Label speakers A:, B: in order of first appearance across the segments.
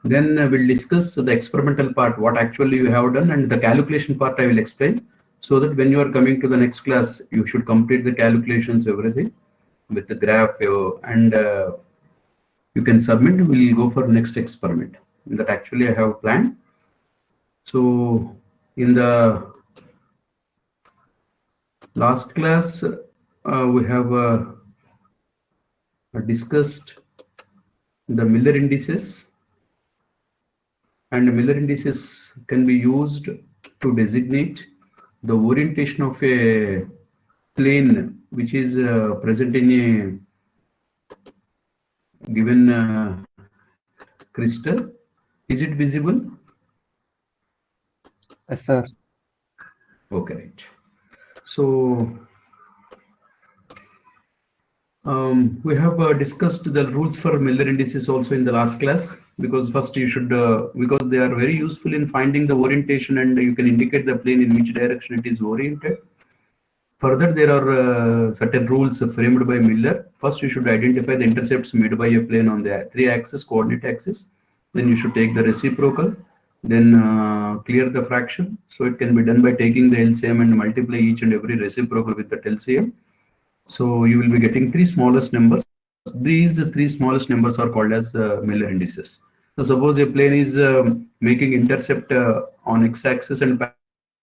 A: Then we'll discuss the experimental part, what actually you have done, and the calculation part I will explain, so that when you are coming to the next class, you should complete the calculations, everything with the graph, and you can submit. We'll go for next experiment that actually I have planned. So in the last class, we have discussed the Miller indices, and Miller indices can be used to designate the orientation of a plane which is present in a given crystal. Is it visible?
B: Yes, sir.
A: Okay, right. So we have discussed the rules for Miller indices also in the last class, because first you should, because they are very useful in finding the orientation, and you can indicate the plane in which direction it is oriented. Further, there are certain rules framed by Miller. First, you should identify the intercepts made by a plane on the three-axis coordinate axis. Then you should take the reciprocal, then clear the fraction. So it can be done by taking the LCM and multiply each and every reciprocal with that LCM. So you will be getting three smallest numbers. These three smallest numbers are called as Miller indices. So suppose a plane is making intercept on x-axis and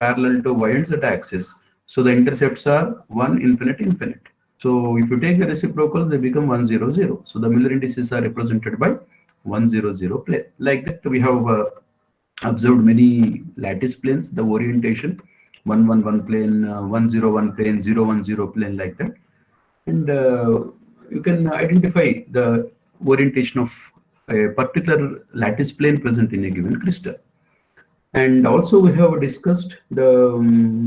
A: parallel to y and z-axis. So the intercepts are 1, infinite, infinite. So if you take the reciprocals, they become 1, 0, 0. So the Miller indices are represented by 1, 0, 0 plane. Like that, we have observed many lattice planes, the orientation 111 plane, 101 plane, 010 plane, like that. And you can identify the orientation of a particular lattice plane present in a given crystal. And also we have discussed the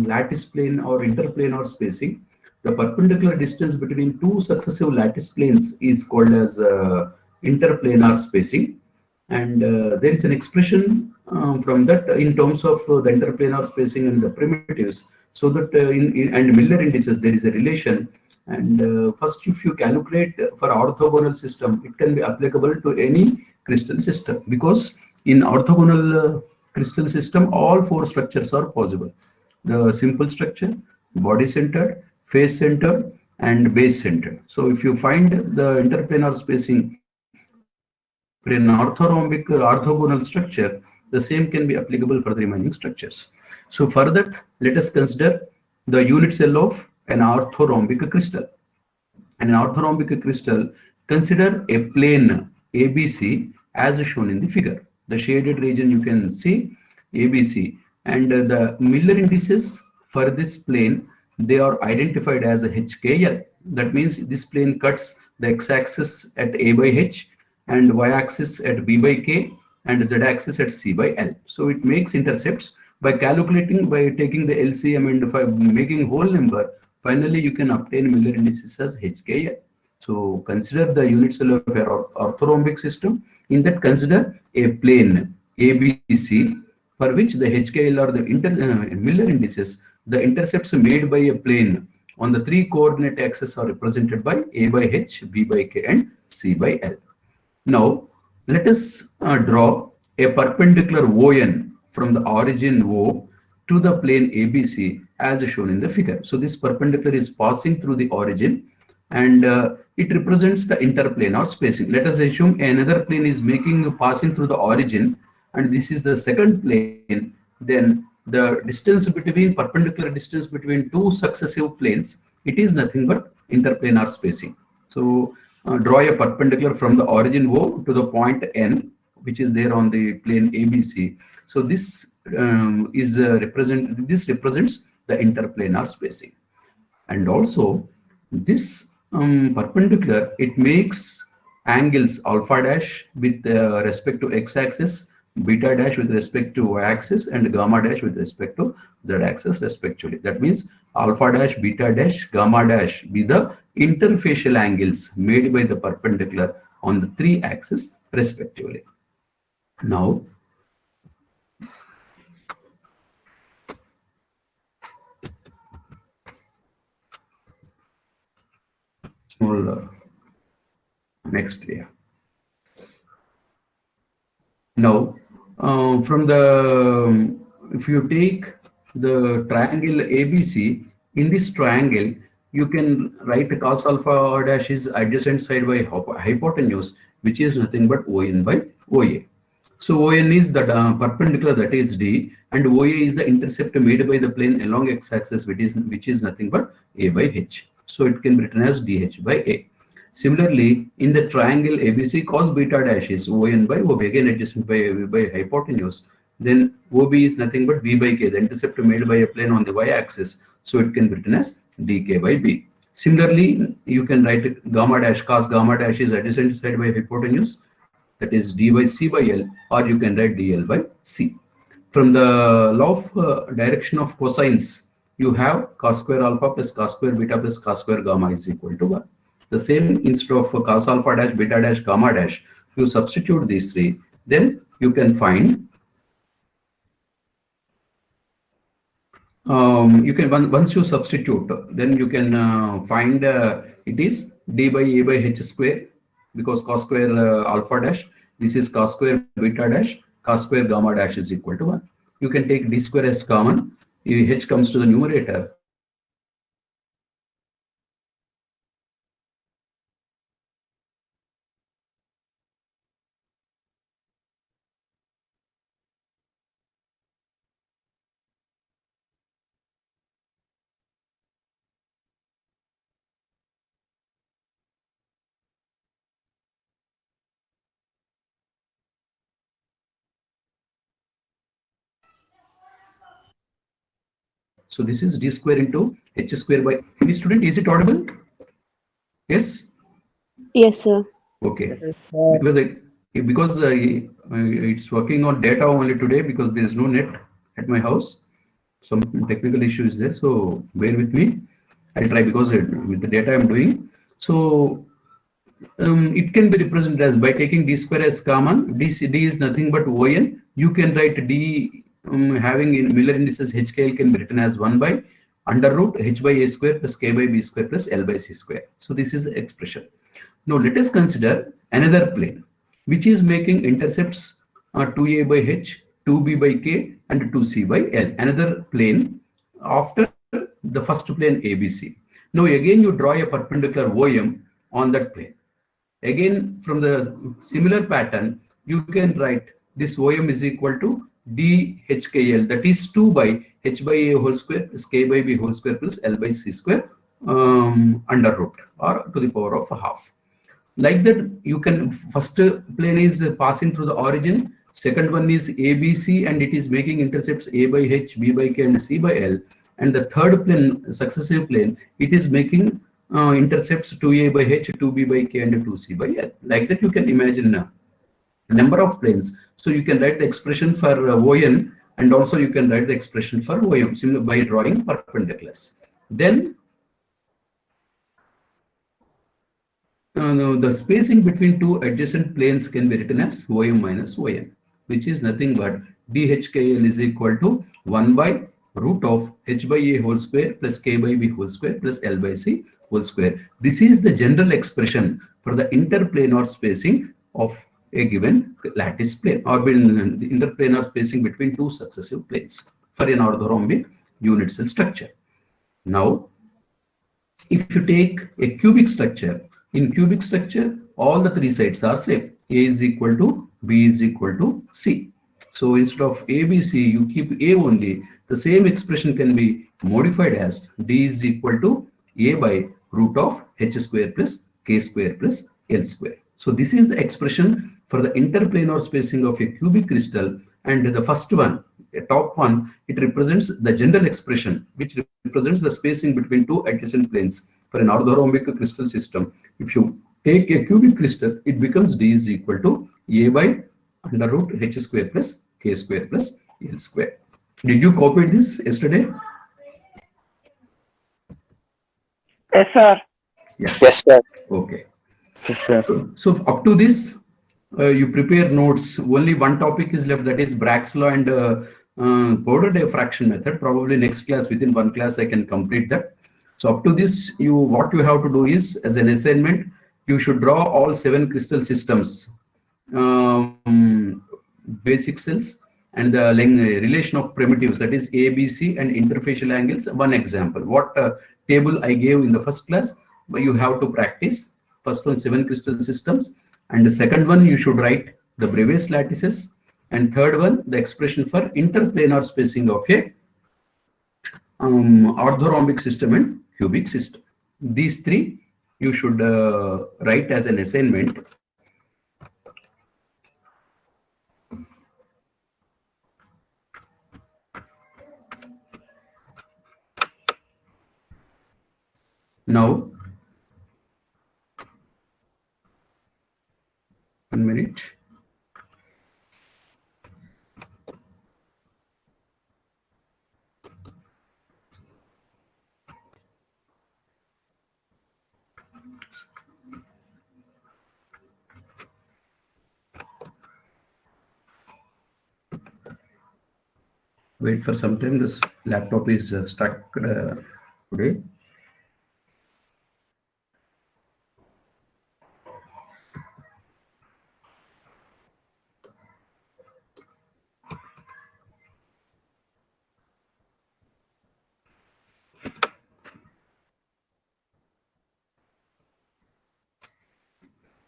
A: lattice plane or interplanar spacing. The perpendicular distance between two successive lattice planes is called as interplanar spacing. And there is an expression from that in terms of the interplanar spacing and the primitives. So that and Miller indices, there is a relation. And first, if you calculate for orthogonal system, it can be applicable to any crystal system, because in orthogonal crystal system, all four structures are possible: the simple structure, body centered, face centered, and base centered. So if you find the interplanar spacing for an orthogonal structure, the same can be applicable for the remaining structures. So for that, let us consider the unit cell of an orthorhombic crystal. And an orthorhombic crystal, consider a plane ABC as shown in the figure. The shaded region you can see ABC, and the Miller indices for this plane, they are identified as a HKL. That means this plane cuts the x-axis at A by H, and y-axis at B by K, and z-axis at C by L. So it makes intercepts by calculating, by taking the LCM and by making whole number. Finally, you can obtain Miller indices as HKL. So consider the unit cell of your orthorhombic system. In that, consider a plane ABC for which the HKL or the Miller indices, the intercepts made by a plane on the three coordinate axes are represented by A by H, B by K, and C by L. Now, let us draw a perpendicular ON from the origin O to the plane ABC as shown in the figure. So this perpendicular is passing through the origin, and it represents the interplanar spacing. Let us assume another plane is passing through the origin, and this is the second plane. Then the distance between, perpendicular distance between two successive planes, it is nothing but interplanar spacing. So draw a perpendicular from the origin O to the point N, which is there on the plane ABC. So this this represents the interplanar spacing. And also this perpendicular, it makes angles alpha dash with respect to x-axis, beta dash with respect to y-axis, and gamma dash with respect to z-axis respectively. That means alpha dash, beta dash, gamma dash be the interfacial angles made by the perpendicular on the three axes respectively. Now small next layer. Now, from the if you take the triangle ABC, in this triangle, you can write cos alpha dash is adjacent side by hypotenuse, which is nothing but ON by OA. So ON is the perpendicular, that is D, and OA is the intercept made by the plane along x-axis, which is nothing but A by H. So it can be written as DH by A. Similarly, in the triangle ABC, cos beta dash is ON by OB, again adjacent by hypotenuse. Then OB is nothing but B by K, the intercept made by a plane on the y-axis. So it can be written as DK by B. Similarly, you can write gamma dash, cos gamma dash is adjacent side by hypotenuse, that is d by c by L, or you can write dl by c. From the law of direction of cosines, you have cos square alpha plus cos square beta plus cos square gamma is equal to 1. The same, instead of cos alpha dash, beta dash, gamma dash, you substitute these three, then you can find, once you substitute, then you can find it is d by a by h square, because cos square alpha dash, this is cos square beta dash, cos square gamma dash is equal to 1. You can take d square as common, h comes to the numerator, so this is expression for the interplane or spacing between two adjacent planes for an orthorhombic crystal system. Now so this is d square into h square by any student. Is it audible? Yes.
B: Yes, sir.
A: Okay.
C: Yes, sir.
A: Because it's working on data only today because there is no net at my house. Some technical issue is there, so bear with me. I'll try, because with the data I'm doing. So it can be represented as by taking d square as common. D is nothing but ON. You can write d having in Miller indices HKL can be written as 1 by under root h by a square plus k by b square plus L by c square. So this is the expression. Now let us consider another plane which is making intercepts 2a by h, 2b by k, and 2c by L. Another plane after the first plane ABC. Now again you draw a perpendicular OM on that plane. Again, from the similar pattern, you can write this OM is equal to DHKL, that is 2 by h by a whole square plus k by b whole square plus L by c square under root, or to the power of half. Like that, you can, first plane is passing through the origin, second one is ABC and it is making intercepts a by h, b by k, and c by L, and the third plane, successive plane, it is making intercepts 2a by h, 2b by k, and 2c by L. Like that, you can imagine a number of planes. So you can write the expression for ON, and also you can write the expression for OM by drawing perpendiculars. Then the spacing between two adjacent planes can be written as OM minus ON, which is nothing but DHKL is equal to 1 by root of h by a whole square plus k by b whole square plus L by c whole square. This is the general expression for the interplanar spacing of a given lattice plane, or the interplanar spacing between two successive planes for an orthorhombic unit cell structure. Now, if you take a cubic structure, in cubic structure, all the three sides are same. A is equal to B is equal to C. So instead of A, B, C, you keep A only. The same expression can be modified as D is equal to A by root of H square plus K square plus L square. So this is the expression for the interplanar spacing of a cubic crystal, and the first one, the top one, it represents the general expression which represents the spacing between two adjacent planes for an orthorhombic crystal system. If you take a cubic crystal, it becomes D is equal to A by under root H square plus K square plus L square. Did you copy this yesterday?
C: Yes, sir.
A: Yeah.
D: Yes, sir.
A: Okay.
C: Yes, sir.
A: So up to this, you prepare notes. Only one topic is left, that is Bragg's law and powder diffraction method. Probably next class, within one class, I can complete that. So up to this, what you have to do is, as an assignment, you should draw all 7 crystal systems basic cells, and the relation of primitives, that is ABC and interfacial angles. One example, what table I gave in the first class, but you have to practice. First one, 7 crystal systems, and the second one you should write the Bravais lattices, and third one the expression for interplanar spacing of a orthorhombic system and cubic system. These three you should write as an assignment. Now, 1 minute. Wait for some time. This laptop is stuck today.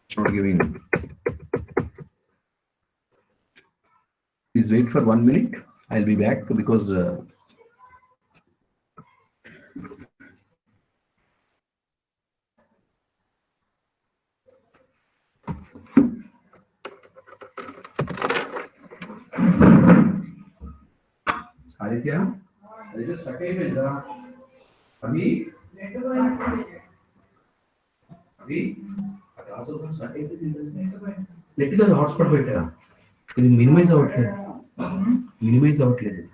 A: It's not giving. Please wait for 1 minute. I'll be back because Aditya, I just stuck in the Abhi, let it hotspot better. Minimize outlet. Minimize outlet.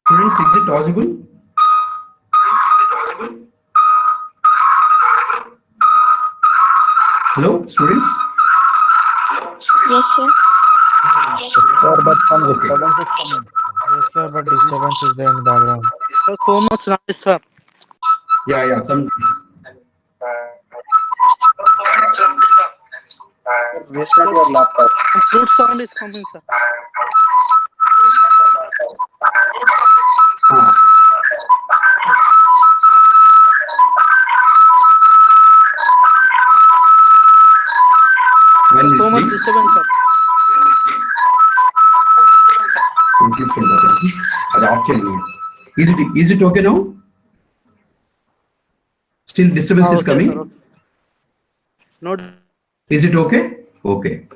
A: Students, is it audible? Hello, students?
C: Yes, sir.
B: Yes, sir, but some disturbance is coming.
D: Yes, sir, but disturbance is there in the background.
E: So, so much noise, sir.
A: Yeah, some.
B: Waste your laptop.
E: Flute sound is coming, sir.
A: When
E: So much
A: please?
E: disturbance, sir.
A: Please come back. Off channel. Is it okay now? Still disturbance is
E: Okay,
A: coming.
E: sir. Okay. No.
A: Is it okay? Okay.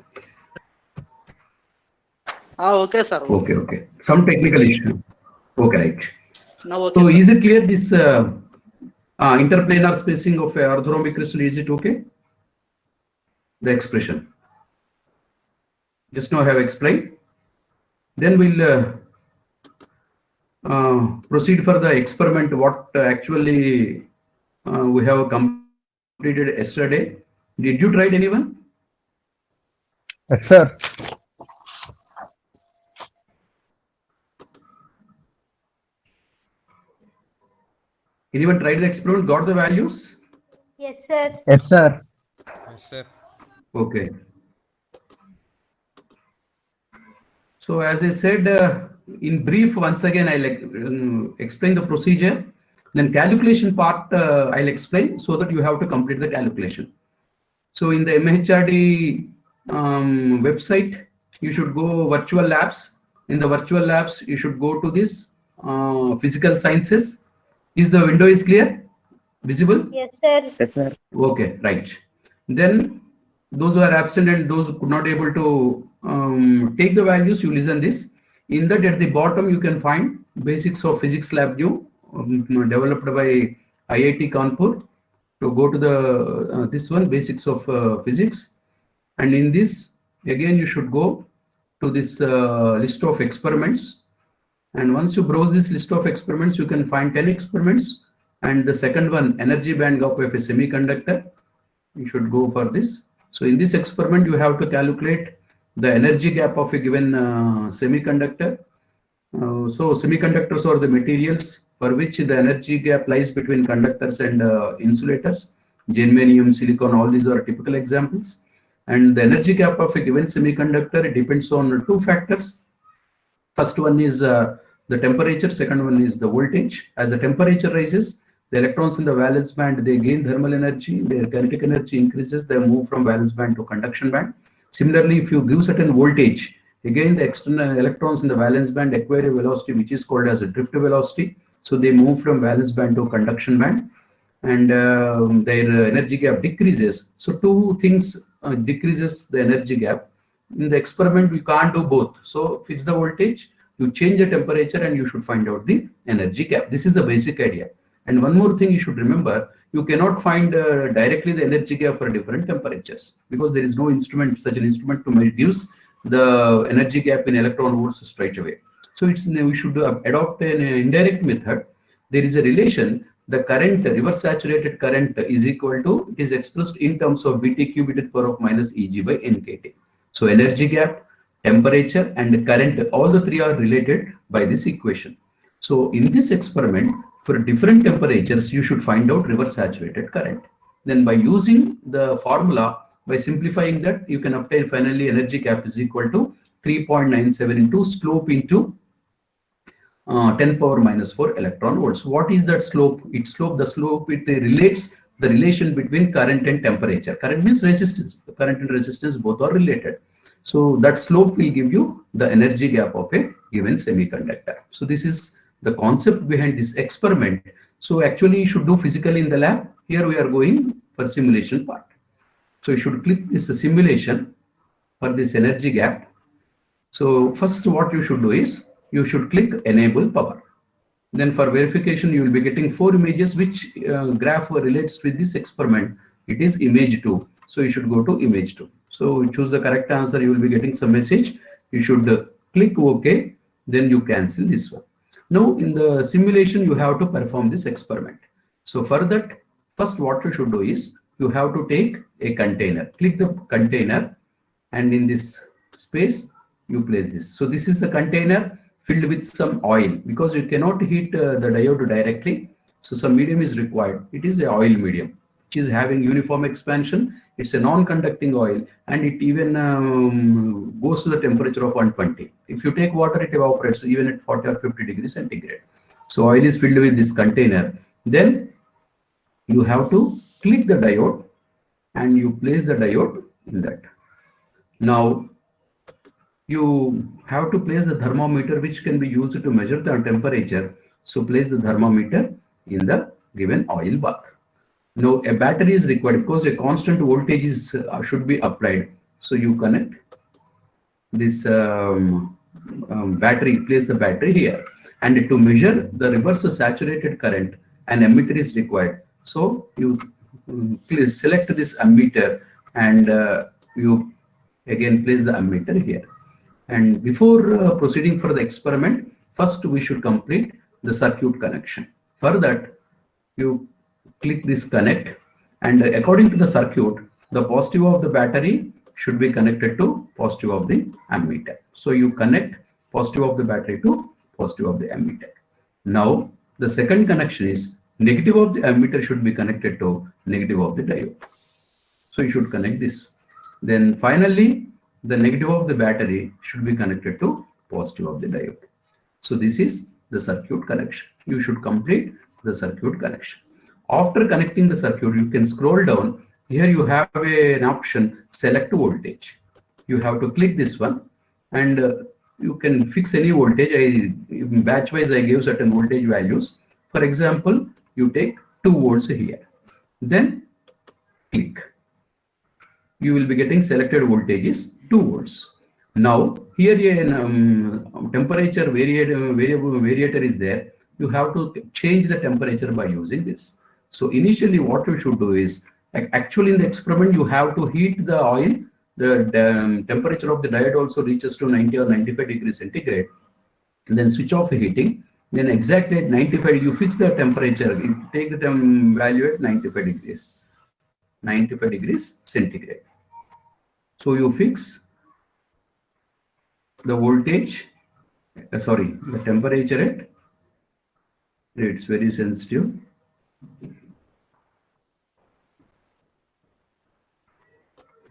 E: Okay, sir.
A: Okay. Some technical issue. Okay, right.
E: Now okay,
A: So
E: sir.
A: is it clear this interplanar spacing of a orthorhombic crystal? Is it okay? The expression. Just now I have explained. Then we'll proceed for the experiment. What actually we have completed yesterday. Did you try it, anyone?
B: Yes, sir.
A: Anyone tried the experiment? Got the values?
C: Yes, sir.
B: Yes, sir.
F: Yes, sir.
A: Okay. So as I said, in brief, once again, I'll explain the procedure. Then calculation part, I'll explain so that you have to complete the calculation. So in the MHRD website, you should go virtual labs. In the virtual labs, you should go to this physical sciences. Is the window is clear? Visible?
C: Yes, sir.
B: Yes, sir.
A: Okay, right. Then those who are absent and those who could not able to take the values, you listen this. In that, at the bottom, you can find basics of physics lab new developed by IIT Kanpur. To go to the this one, basics of physics, and in this again you should go to this list of experiments. And once you browse this list of experiments, you can find 10 experiments. And the second one, energy band gap of a semiconductor. You should go for this. So in this experiment, you have to calculate the energy gap of a given semiconductor. So semiconductors are the materials for which the energy gap lies between conductors and insulators. Germanium, silicon, all these are typical examples. And the energy gap of a given semiconductor depends on two factors. First one is the temperature, second one is the voltage. As the temperature rises, the electrons in the valence band, they gain thermal energy, their kinetic energy increases, they move from valence band to conduction band. Similarly, if you give certain voltage, again the external electrons in the valence band acquire a velocity which is called as a drift velocity. So they move from valence band to conduction band, and their energy gap decreases. So two things decreases the energy gap. In the experiment, we can't do both. So fix the voltage, you change the temperature, and you should find out the energy gap. This is the basic idea. And one more thing you should remember, you cannot find directly the energy gap for different temperatures, because there is no instrument, such an instrument to measure gives the energy gap in electron volts straight away. So we should adopt an indirect method. There is a relation. The current, reverse saturated current, is equal to, it is expressed in terms of BTQ, to the power of minus Eg by NKT. So energy gap, temperature, and current, all the three are related by this equation. So in this experiment, for different temperatures, you should find out reverse saturated current. Then by using the formula, by simplifying that, you can obtain finally energy gap is equal to 3.97 into slope into 10 power minus 4 electron volts. What is that slope? The slope, it relates the relation between current and temperature. Current means resistance. The current and resistance both are related. So that slope will give you the energy gap of a given semiconductor. So this is the concept behind this experiment. So actually you should do physically in the lab. Here we are going for simulation part. So you should click this simulation for this energy gap. So first what you should do is, you should click enable power. Then for verification, you will be getting 4 images which graph relates with this experiment. It is image 2. So you should go to image 2. So you choose the correct answer, you will be getting some message. You should click OK, then you cancel this one. Now in the simulation, you have to perform this experiment. So for that, first what you should do is, you have to take a container. Click the container, and in this space, you place this. So this is the container filled with some oil, because you cannot heat the diode directly. So some medium is required. It is a oil medium, which is having uniform expansion. It's a non-conducting oil, and it even goes to the temperature of 120. If you take water, it evaporates even at 40 or 50 degrees centigrade. So oil is filled with this container. Then you have to click the diode and you place the diode in that. Now you have to place the thermometer, which can be used to measure the temperature. So place the thermometer in the given oil bath. Now a battery is required because a constant voltage is should be applied. So you connect this battery, place the battery here, and to measure the reverse saturated current, an emitter is required. So you please select this ammeter, and you again place the ammeter here. And before proceeding for the experiment, first we should complete the circuit connection. For that, you click this connect, and according to the circuit, the positive of the battery should be connected to positive of the ammeter. So you connect positive of the battery to positive of the ammeter. Now the second connection is negative of the ammeter should be connected to negative of the diode. So you should connect this. Then finally, the negative of the battery should be connected to positive of the diode. So this is the circuit connection. You should complete the circuit connection. After connecting the circuit, you can scroll down. Here you have an option, select voltage. You have to click this one, and you can fix any voltage. Batch wise I gave certain voltage values. For example, you take 2 volts here. Then click. You will be getting selected voltage is 2 volts. Now here a temperature variator is there. You have to change the temperature by using this. So initially what you should do is, actually in the experiment you have to heat the oil. The temperature of the diode also reaches to 90 or 95 degrees centigrade. And then switch off the heating. Then exactly at 95 you fix the temperature. You take the value at 95 degrees. 95 degrees centigrade. So you fix the voltage, the temperature at, it's very sensitive.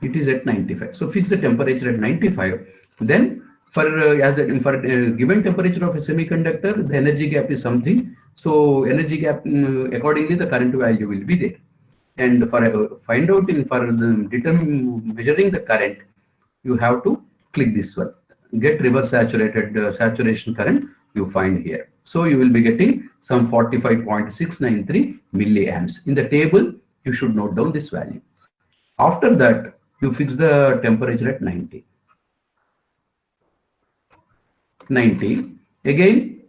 A: It is at 95. So fix the temperature at 95. Then for given temperature of a semiconductor, the energy gap is something. So energy gap, accordingly the current value will be there. And for measuring the current, you have to click this one. Get reverse saturated saturation current, you find here. So you will be getting some 45.693 milliamps. In the table, you should note down this value. After that, you fix the temperature at 90. 90. Again,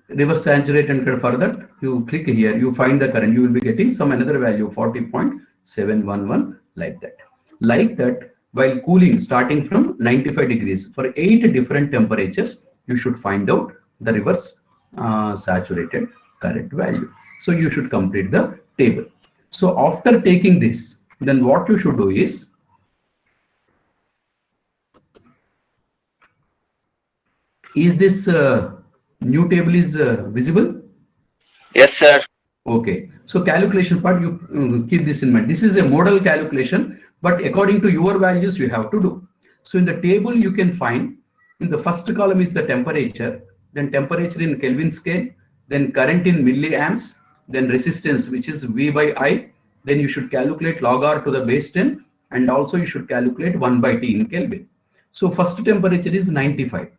A: reverse saturate, and for that, you click here, you find the current, you will be getting some another value, 40.711, like that. Like that, while cooling starting from 95 degrees for 8 different temperatures, you should find out the reverse saturated current value. So you should complete the table. So after taking this, then what you should do is, this new table is visible?
B: Yes, sir.
A: Okay. So calculation part, you keep this in mind. This is a model calculation, but according to your values, you have to do. So in the table, you can find in the first column is the temperature, then temperature in Kelvin scale, then current in milliamps, then resistance, which is V by I. Then you should calculate log R to the base 10, and also you should calculate 1 by T in Kelvin. So first temperature is 95.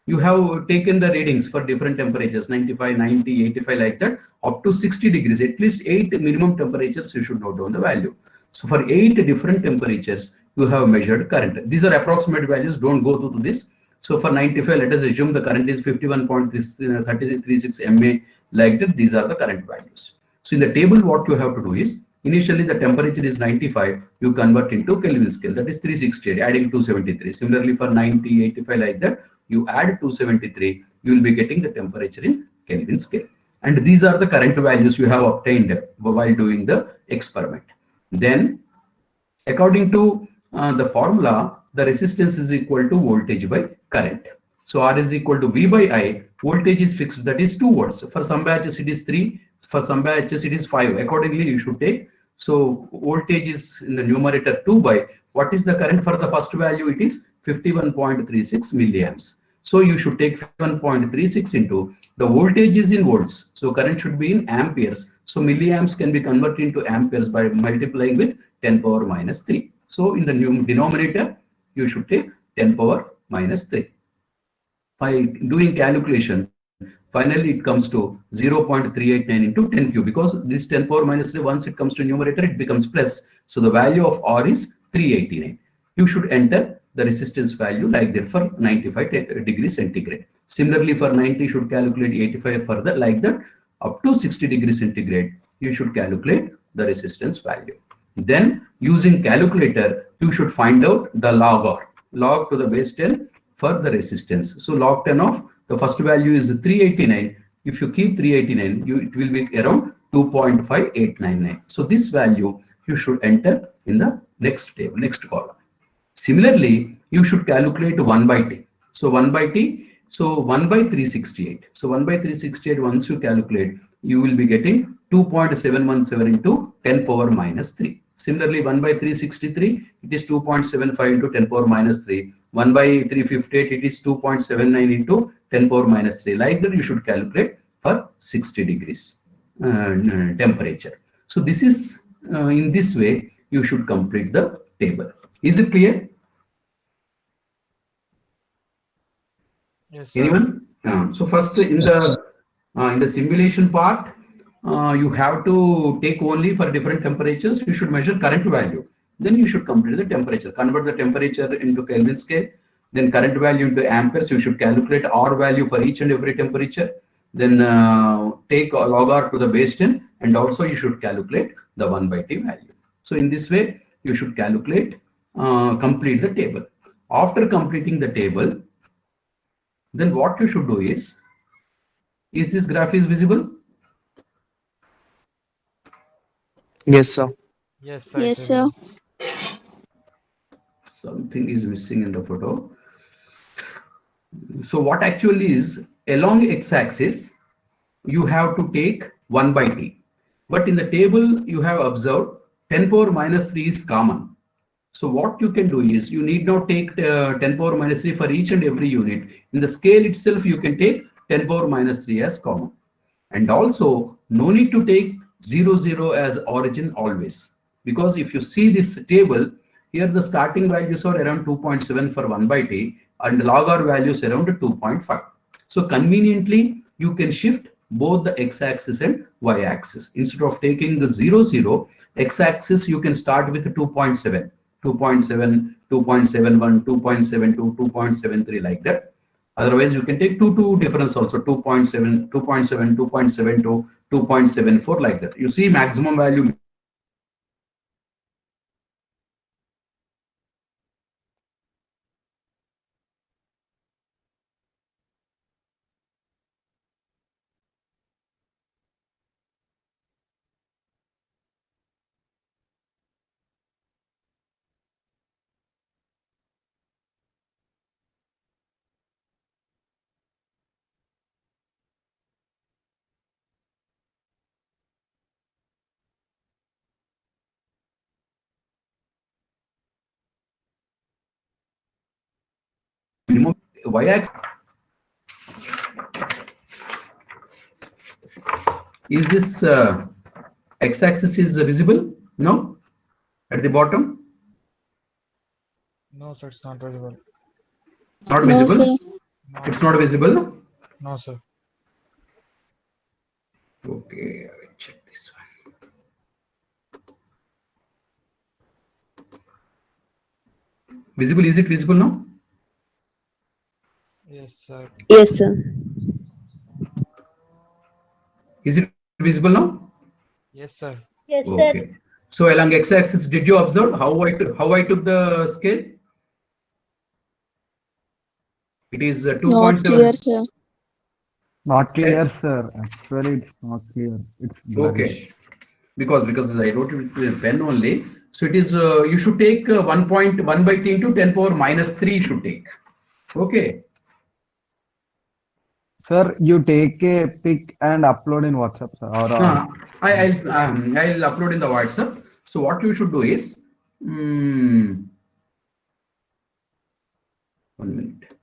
A: You have taken the readings for different temperatures, 95, 90, 85, like that, up to 60 degrees, at least 8 minimum temperatures, you should note down the value. So for 8 different temperatures, you have measured current. These are approximate values, don't go to this. So for 95, let us assume the current is 51.36 mA, like that, these are the current values. So in the table, what you have to do is, initially the temperature is 95, you convert into Kelvin scale, that is 360, adding 273. Similarly for 90, 85, like that, you add 273, you will be getting the temperature in Kelvin scale. And these are the current values you have obtained while doing the experiment. Then, according to the formula, the resistance is equal to voltage by current. So R is equal to V by I. Voltage is fixed, that is 2 volts. For some batches it is 3, for some batches it is 5. Accordingly, you should take So voltage is in the numerator 2 by what is the current for the first value? It is 51.36 milliamps. So you should take 51.36 into the voltage is in volts. So current should be in amperes. So milliamps can be converted into amperes by multiplying with 10 power minus 3. So in the denominator, you should take 10 power minus 3. By doing calculation, finally it comes to 0.389 into 10 cube, because this 10 power minus 3, once it comes to numerator, it becomes plus. So the value of R is 389. You should enter the resistance value like that for 95 degrees centigrade. Similarly, for 90, you should calculate 85 further like that. Up to 60 degrees centigrade, you should calculate the resistance value. Then using calculator, you should find out the log R, log to the base 10 for the resistance. So log 10 of the first value is 389. If you keep 389, it will be around 2.5899. So this value you should enter in the next table, next column. Similarly, you should calculate 1 by t. So 1 by t, so 1 by 368. So 1 by 368, once you calculate, you will be getting 2.717 into 10 power minus 3. Similarly, 1 by 363, it is 2.75 into 10 power minus 3. 1 by 358, it is 2.79 into 10 power minus 3. Like that, you should calculate for 60 degrees temperature. So this is, in this way, you should complete the table. Is it clear?
D: Yes, sir.
A: Anyone? So first in the simulation part, you have to take only for different temperatures. You should measure current value. Then you should complete the temperature. Convert the temperature into Kelvin scale. Then current value into amperes. You should calculate R value for each and every temperature. Then take log R to the base 10, and also you should calculate the 1 by t value. So in this way, you should calculate, complete the table. After completing the table, then what you should do is this graph is visible?
B: Yes, sir.
D: Yes, sir.
C: Yes,
D: It
C: sir.
D: will.
A: Something is missing in the photo. So what actually is, along x-axis, you have to take 1 by t. But in the table, you have observed 10 power minus 3 is common. So what you can do is, you need not take 10 power minus 3 for each and every unit. In the scale itself, you can take 10 power minus 3 as common. And also, no need to take 0, 0 as origin always. Because if you see this table, here the starting values are around 2.7 for 1 by t, and log R values around 2.5. So conveniently, you can shift both the x-axis and y-axis. Instead of taking the 0, 0, x-axis you can start with 2.7, 2.7, 2.71, 2.72, 2.73 like that. Otherwise, you can take 2 difference also, 2.7, 2.7, 2.72, 2.74 like that. You see maximum value. Minimum y-axis. Is this x-axis is visible? No? At the bottom?
D: No, sir. It's not visible.
A: Not
C: No,
A: visible?
C: sir.
D: No,
A: It's not visible?
D: no, sir.
A: Okay, I will check this one. Visible, is it visible now?
D: Yes, sir.
C: Yes, sir.
A: Is it visible now?
D: Yes, sir.
C: Yes, sir.
A: Okay. So along x-axis, did you observe how I took the scale? It is
C: Not clear,
A: 2.7.
C: sir.
B: Not clear, sir. Actually, it's not clear. It's
A: Okay.
B: blurrish.
A: Because I wrote it with a pen only. So it is, you should take 1.1 by t into 10 power minus 3 you should take. Okay.
B: Sir, you take a pic and upload in WhatsApp, sir.
A: I'll upload in the WhatsApp. So what you should do is, 1 minute.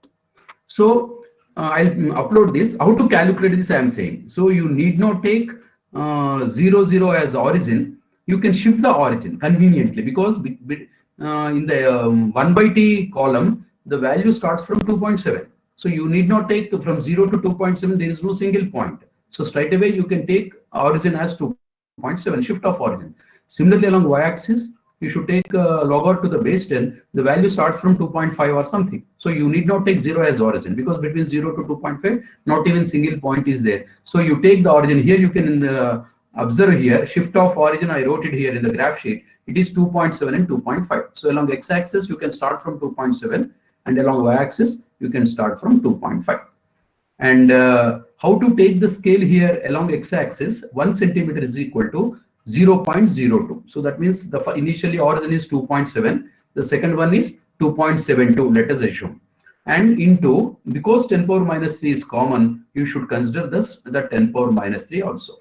A: So I'll upload this. How to calculate this? I am saying. So you need not take 0, 0 as origin. You can shift the origin conveniently because in the 1 by t column, the value starts from 2.7. So you need not take from 0 to 2.7. There is no single point. So straight away you can take origin as 2.7, shift of origin. Similarly, along y-axis, you should take log r to the base 10. The value starts from 2.5 or something. So you need not take 0 as origin because between 0 to 2.5, not even single point is there. So you take the origin here. You can observe here, shift of origin. I wrote it here in the graph sheet. It is 2.7 and 2.5. So along x-axis, you can start from 2.7, and along y-axis, you can start from 2.5. And how to take the scale here along x-axis? 1 centimeter is equal to 0.02. So that means the initially origin is 2.7. The second one is 2.72. Let us assume. And into, because 10 power minus 3 is common, you should consider this the 10 power minus 3 also.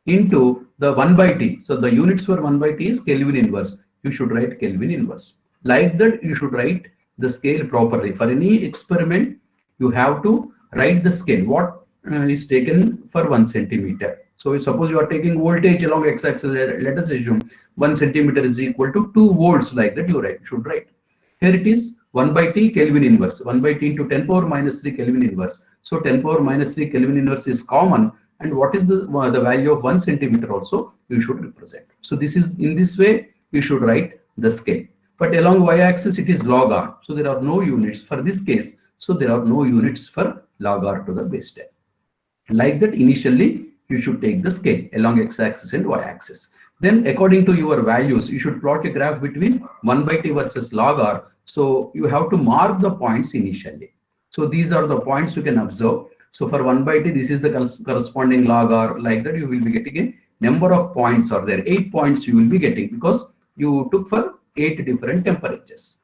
A: Into the 1 by t. So the units for 1 by t is Kelvin inverse. You should write Kelvin inverse. Like that, you should write the scale properly. For any experiment, you have to write the scale. What is taken for 1 centimeter. So suppose you are taking voltage along x-axis. Let us assume 1 centimeter is equal to 2 volts. Like that, you should write. Here it is 1 by t Kelvin inverse. 1 by t into 10 power minus 3 Kelvin inverse. So 10 power minus 3 Kelvin inverse is common. And what is the value of 1 centimeter also you should represent. So this is, in this way you should write the scale. But along y-axis it is log r. So there are no units for this case. So there are no units for log r to the base 10. Like that, initially you should take the scale along x-axis and y-axis. Then according to your values, you should plot a graph between 1 by t versus log r. So you have to mark the points initially. So these are the points you can observe. So for 1 by t, this is the corresponding log r. Like that, you will be getting a number of points are there. 8 points you will be getting because you took for 8 different temperatures.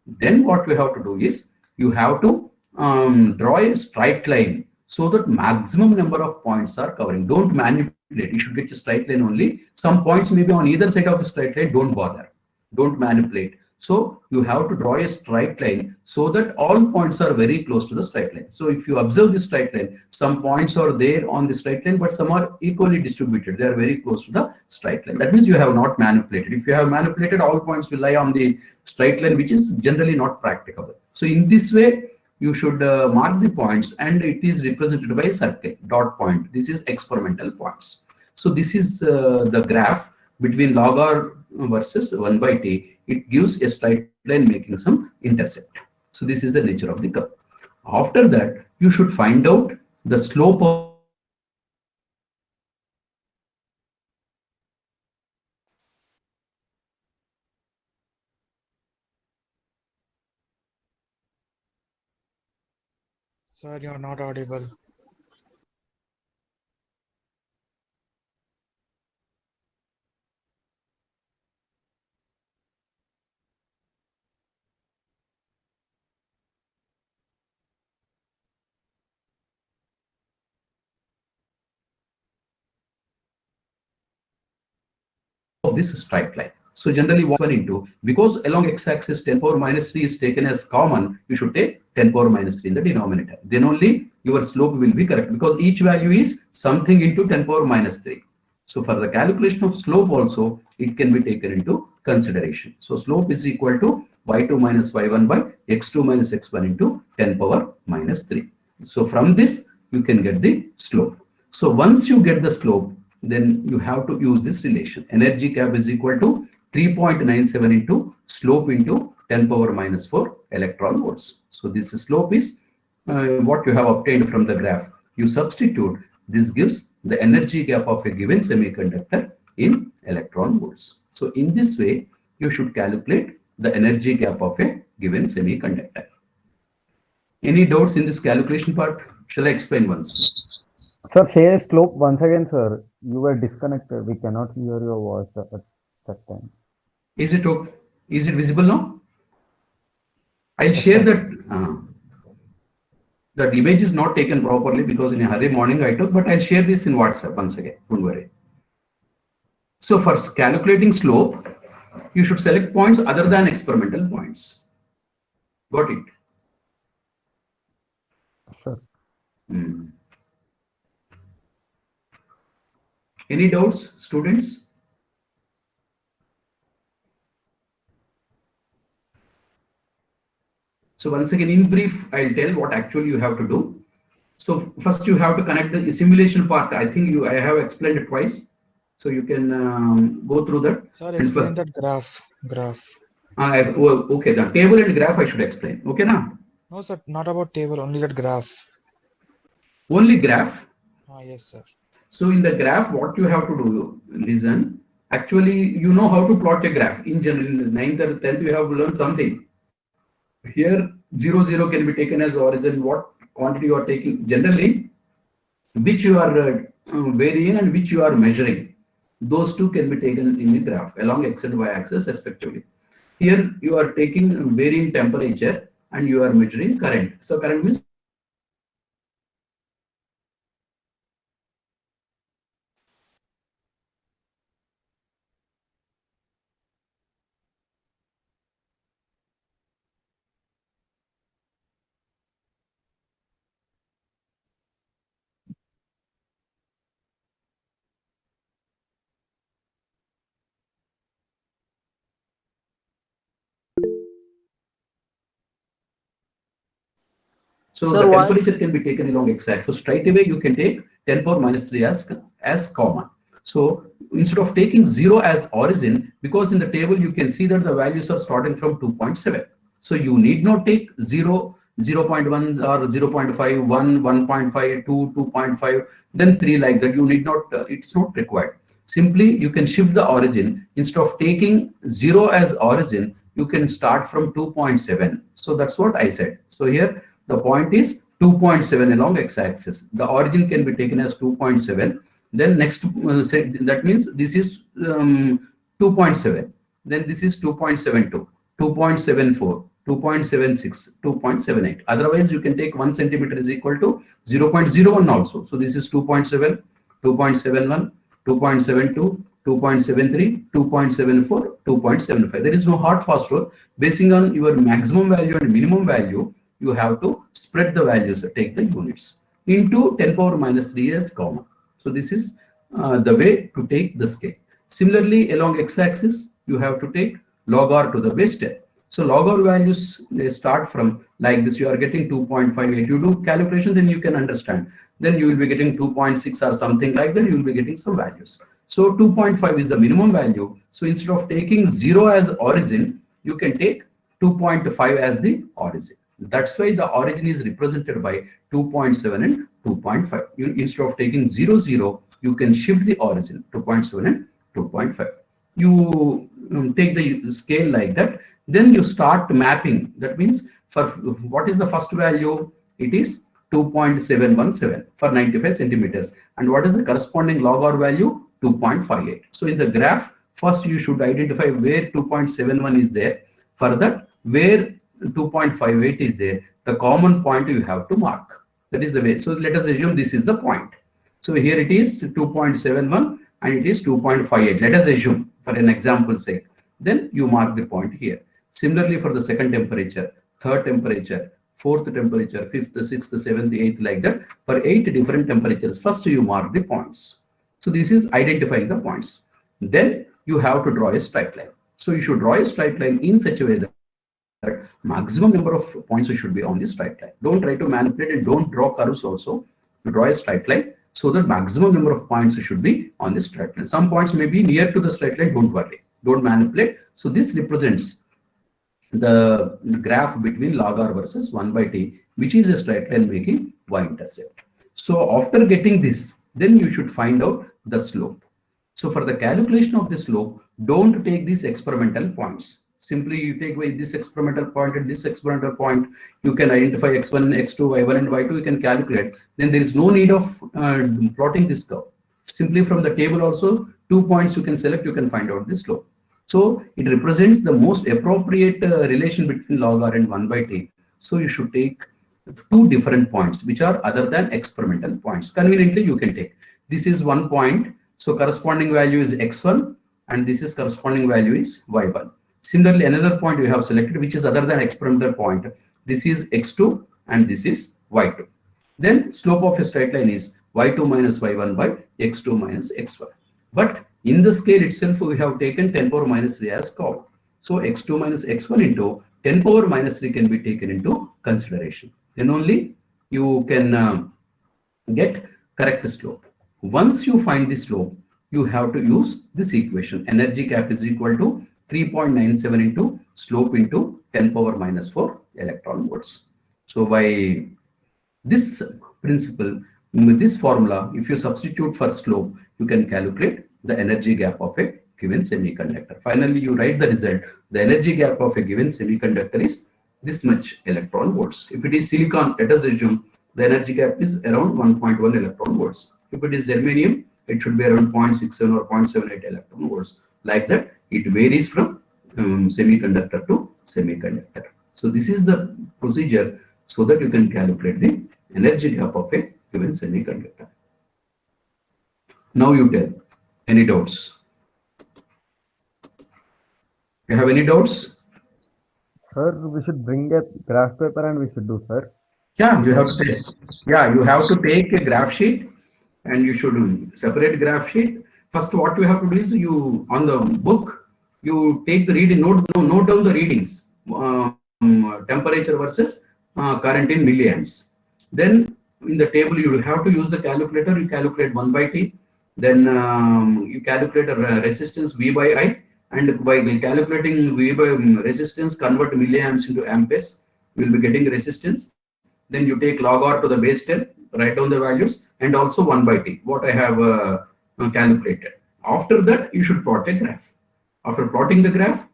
A: Then what we have to do is, you have to draw a straight line so that maximum number of points are covering. Don't manipulate. You should get a straight line only. Some points may be on either side of the straight line. Don't bother. Don't manipulate. So you have to draw a straight line so that all points are very close to the straight line. So if you observe the straight line, some points are there on the straight line, but some are equally distributed. They are very close to the straight line. That means you have not manipulated. If you have manipulated, all points will lie on the straight line, which is generally not practicable. So in this way, you should mark the points, and it is represented by a circle, dot point. This is experimental points. So this is the graph between log r versus 1 by t. It gives a straight line making some intercept. So this is the nature of the curve. After that, you should find out the slope of
D: Sir, you're not audible.
A: this straight line. So generally what one into, because along x-axis 10 power minus 3 is taken as common, you should take 10 power minus 3 in the denominator. Then only your slope will be correct, because each value is something into 10 power minus 3. So for the calculation of slope also, it can be taken into consideration. So slope is equal to y2 minus y1 by x2 minus x1 into 10 power minus 3. So from this, you can get the slope. So once you get the slope, then you have to use this relation. Energy gap is equal to 3.97 into slope into 10 power minus 4 electron volts. So this slope is what you have obtained from the graph. You substitute, this gives the energy gap of a given semiconductor in electron volts. So in this way, you should calculate the energy gap of a given semiconductor. Any doubts in this calculation part? Shall I explain once?
B: Sir, say slope once again, sir. You were disconnected. We cannot hear your voice at that time.
A: Is it okay? Is it visible now? I'll
B: Yes,
A: share
B: sir.
A: that image is not taken properly because in a hurry morning I took, but I'll share this in WhatsApp once again. Don't worry. So for calculating slope, you should select points other than experimental points. Got it?
B: Sir.
A: Hmm. Any doubts, students? So once again, in brief, I'll tell what actually you have to do. So first you have to connect the simulation part. I think I have explained it twice. So you can go through that.
D: Sir,
A: And
D: explain that graph.
A: okay, the table and graph I should explain. Okay, now?
D: No, sir, not about table, only that graph.
A: Only graph.
D: Yes, sir.
A: So in the graph, what you have to do, listen, actually, you know how to plot a graph. In general, in the 9th or 10th, you have learned something. Here, 0, 0 can be taken as origin, what quantity you are taking. Generally, which you are varying and which you are measuring. Those two can be taken in a graph along x and y axis respectively. Here, you are taking varying temperature and you are measuring current. So current means so
E: Sir,
A: the
E: voice.
A: temperature can be taken along x-axis. So straight away you can take 10 power minus 3 as common. So instead of taking 0 as origin, because in the table you can see that the values are starting from 2.7. So you need not take 0, 0.1 or 0.5, 1, 1.5, 2, 2.5, then 3 like that. You need not, it's not required. Simply you can shift the origin. Instead of taking 0 as origin, you can start from 2.7. So that's what I said. So here the point is 2.7 along x-axis. The origin can be taken as 2.7. Then next, that means this is 2.7. Then this is 2.72, 2.74, 2.76, 2.78. Otherwise, you can take 1 centimeter is equal to 0.01 also. So this is 2.7, 2.71, 2.72, 2.73, 2.74, 2.75. There is no hard fast rule. Basing on your maximum value and minimum value, you have to spread the values, take the units into 10 power minus 3 as common. So this is the way to take the scale. Similarly, along x-axis, you have to take log r to the base 10. So log r values, they start from like this. You are getting 2.58. You do calculation, then you can understand. Then you will be getting 2.6 or something like that. You will be getting some values. So 2.5 is the minimum value. So instead of taking 0 as origin, you can take 2.5 as the origin. That's why the origin is represented by 2.7 and 2.5. Instead of taking 0, 0, you can shift the origin 2.7 and 2.5. You take the scale like that. Then you start mapping. That means for what is the first value? It is 2.717 for 95 centimeters. And what is the corresponding log r value? 2.58. So in the graph, first you should identify where 2.71 is there. For that, where 2.58 is there, the common point you have to mark. That is the way. So let us assume this is the point. So here it is 2.71 and it is 2.58. Let us assume for an example sake. Then you mark the point here. Similarly for the second temperature, third temperature, fourth temperature, fifth, sixth, seventh, eighth, like that. For 8 different temperatures, first you mark the points. So this is identifying the points. Then you have to draw a straight line. So you should draw a straight line in such a way that maximum number of points should be on the straight line. Don't try to manipulate and don't draw curves also. You draw a straight line so that maximum number of points should be on the straight line. Some points may be near to the straight line. Don't worry. Don't manipulate. So this represents the graph between log r versus 1 by t, which is a straight line making y-intercept. So after getting this, then you should find out the slope. So for the calculation of the slope, don't take these experimental points. Simply you take away this experimental point and this experimental point. You can identify x1, x2, y1 and y2. You can calculate. Then there is no need of plotting this curve. Simply from the table also, 2 points you can select. You can find out the slope. So it represents the most appropriate relation between log r and 1 by t. So you should take 2 different points which are other than experimental points. Conveniently you can take. This is 1 point. So corresponding value is x1. and this is corresponding value is y1. Similarly, another point we have selected which is other than experimental point. This is x2 and this is y2. Then slope of a straight line is y2 minus y1 by x2 minus x1. But in the scale itself, we have taken 10 power minus 3 as curve. So x2 minus x1 into 10 power minus 3 can be taken into consideration. Then only you can get correct slope. Once you find the slope, you have to use this equation. Energy gap is equal to 3.97 into slope into 10 power minus 4 electron volts. So by this principle, with this formula, if you substitute for slope, you can calculate the energy gap of a given semiconductor. Finally, you write the result. The energy gap of a given semiconductor is this much electron volts. If it is silicon, let us assume the energy gap is around 1.1 electron volts. If it is germanium, it should be around 0.67 or 0.78 electron volts. Like that, it varies from semiconductor to semiconductor. So this is the procedure so that you can calculate the energy gap of a given semiconductor. Now you tell, any doubts? You have any doubts?
B: Sir, we should bring a graph paper and we should do, sir.
A: Yeah, you have to take. Yeah, you have to take a graph sheet, and you should separate graph sheet. First, what you have to do is you on the book you take the reading, note down the readings, temperature versus current in milliamps. Then in the table you will have to use the calculator. You calculate 1 by T. Then you calculate a resistance V by I, and by calculating V by resistance, convert milliamps into amperes. You will be getting resistance. Then you take log R to the base 10, write down the values, and also 1 by T, what I have calculated. After that, you should plot a graph. After plotting the graph,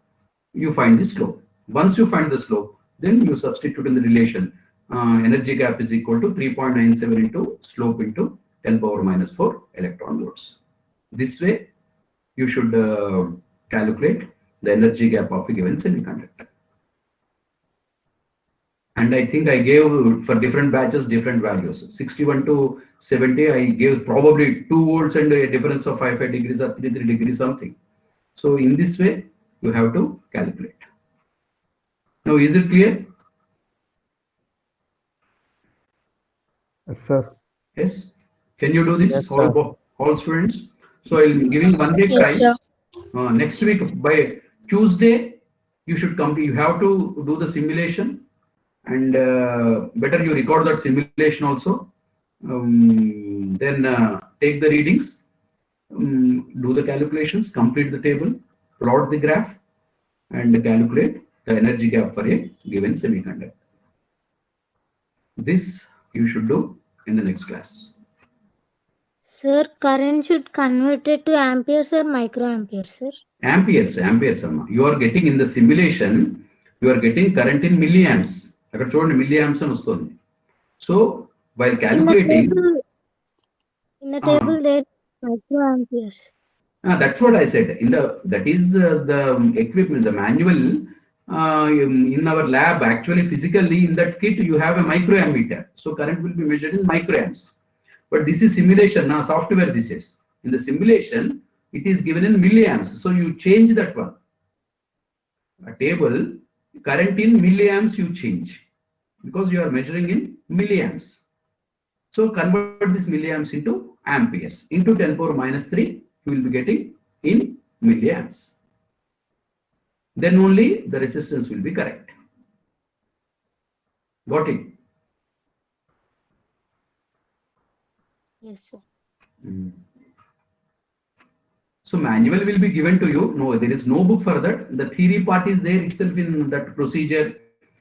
A: you find the slope. Once you find the slope, then you substitute in the relation. Energy gap is equal to 3.97 into slope into 10 power minus 4 electron volts. This way, you should calculate the energy gap of a given semiconductor. And I think I gave for different batches different values. 61 to 70, I gave probably 2 volts and a difference of 5 degrees or 3 degrees something. So in this way, you have to calculate. Now, is it clear?
B: Yes, sir.
A: Yes. Can you do this,
B: Yes, sir.
A: all students? So I'm giving 1 week
C: Yes,
A: time.
C: sir.
A: Next week by Tuesday, you should come. You have to do the simulation, and better you record that simulation also. Then take the readings, do the calculations, complete the table, plot the graph, and calculate the energy gap for a given semiconductor. This you should do in the next class.
C: Sir, current should convert it to amperes or microamperes, sir?
A: Amperes, amma. You are getting in the simulation, you are getting current in milliamps. అక్కడ చూడండి milliamps అని వస్తుంది. So while calculating,
C: In the table there microamperes.
A: That's what I said. That is the equipment, the manual in our lab. Actually, physically in that kit you have a microammeter. So current will be measured in microamps. But this is simulation. Now software this is. In the simulation, it is given in milliamps. So you change that one. A table, current in milliamps you change because you are measuring in milliamps. So convert this milliamps into amperes. Into 10 power minus 3, you will be getting in milliamps. Then only the resistance will be correct. Got it?
C: Yes, sir.
A: So manual will be given to you. No, there is no book for that. The theory part is there itself in that procedure.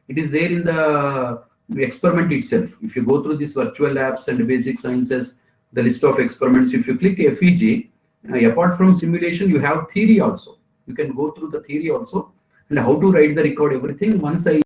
A: It is there in the experiment itself. If you go through these virtual labs and basic sciences, the list of experiments, if you click FEG, apart from simulation, you have theory also. You can go through the theory also and how to write the record, everything. Once I